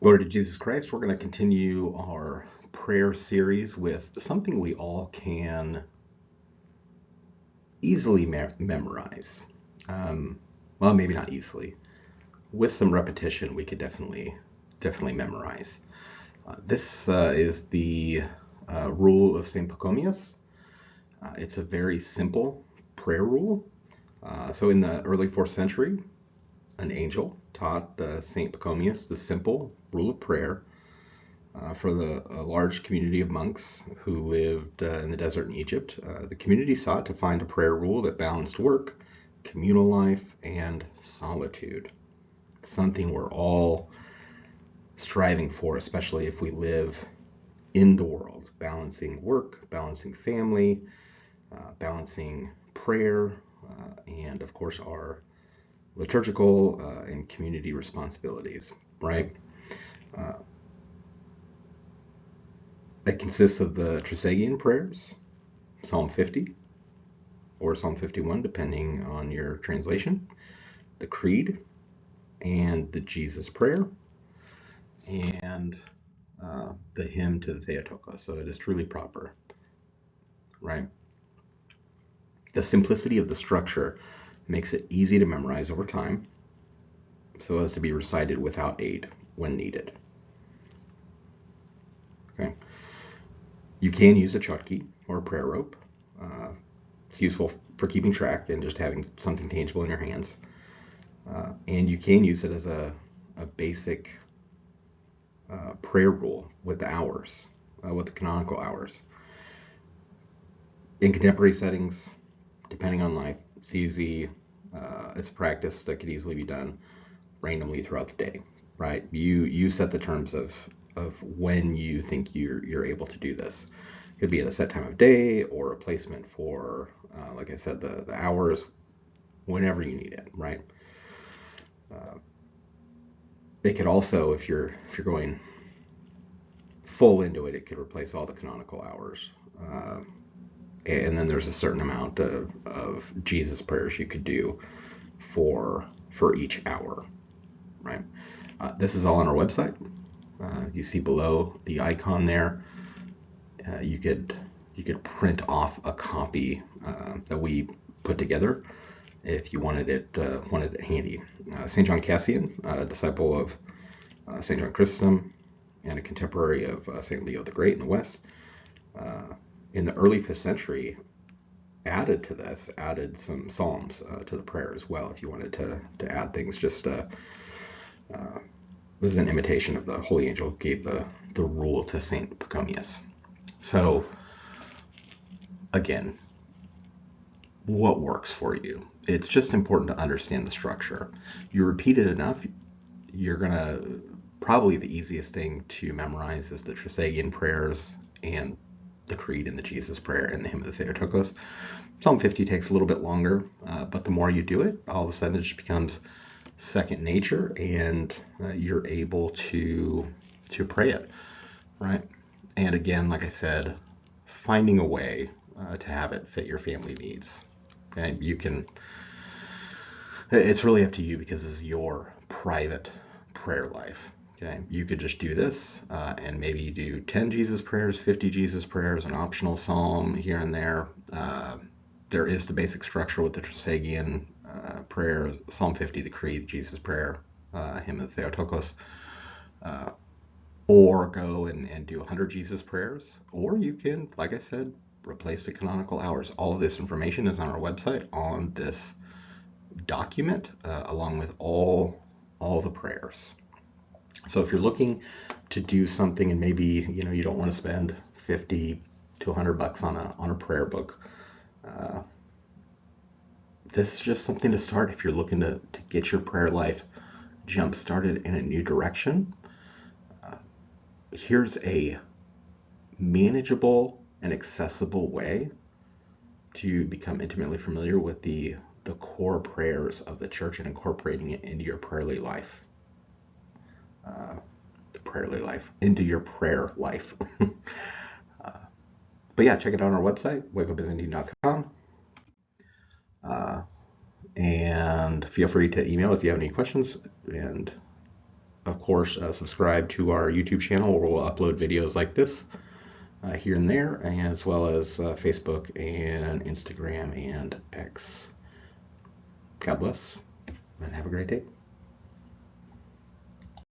Glory to Jesus Christ. We're going to continue our prayer series with something we all can easily memorize. Well, maybe not easily. With some repetition, we could definitely memorize. This is the rule of St. Pachomius. It's a very simple prayer rule. So in the early 4th century, an angel taught St. Pachomius the simple rule of prayer for a large community of monks who lived in the desert in Egypt. The community sought to find a prayer rule that balanced work, communal life, and solitude. Something we're all striving for, especially if we live in the world, balancing work, balancing family, balancing prayer, and of course our liturgical and community responsibilities, right? It consists of the Trisagion prayers, Psalm 50 or Psalm 51, depending on your translation, the Creed, and the Jesus Prayer, and the hymn to the Theotokos. So it is truly proper, right? The simplicity of the structure makes it easy to memorize over time so as to be recited without aid when needed. Okay. You can use a chutki or a prayer rope. It's useful for keeping track and just having something tangible in your hands. And you can use it as a basic prayer rule with the hours, with the canonical hours. In contemporary settings, depending on life, it's easy. It's a practice that could easily be done randomly throughout the day, right? You set the terms of when you think you're able to do this. It could be at a set time of day or a placement for, like I said, the hours, whenever you need it, right? It could also, if you're going full into it, it could replace all the canonical hours. And then there's a certain amount of Jesus prayers you could do for each hour, right? This is all on our website. You see below the icon there. You could print off a copy that we put together if you wanted it handy. St. John Cassian, a disciple of St. John Chrysostom and a contemporary of St. Leo the Great in the West, in the early 5th century, added some psalms to the prayer as well. If you wanted to add things, just this is an imitation of the holy angel who gave the rule to St. Pachomius. So again, what works for you? It's just important to understand the structure. You repeat it enough, you're gonna probably the easiest thing to memorize is the Trisagion prayers and the Creed and the Jesus Prayer and the hymn of the Theotokos. Psalm 50 takes a little bit longer, but the more you do it, all of a sudden it just becomes second nature, and you're able to pray it, right? And again, like I said, finding a way to have it fit your family needs. Okay, you can. It's really up to you because this is your private prayer life. Okay, you could just do this and maybe you do 10 Jesus prayers, 50 Jesus prayers, an optional psalm here and there. There is the basic structure with the Trisagion prayer, Psalm 50, the Creed, Jesus Prayer, hymn of the Theotokos. Or go and do 100 Jesus prayers, or you can, like I said, replace the canonical hours. All of this information is on our website on this document, along with all the prayers. So if you're looking to do something and maybe you don't want to spend 50 to $100 on a prayer book, this is just something to start if you're looking to get your prayer life jump started in a new direction. Here's a manageable and accessible way to become intimately familiar with the core prayers of the church and incorporating it into your prayerly life. Into your prayer life. But yeah, check it out on our website, wakeupisndeed.com. And feel free to email if you have any questions. And of course, course, subscribe to our YouTube channel where we'll upload videos like this here and there, as well as Facebook and Instagram and X. God bless, and have a great day.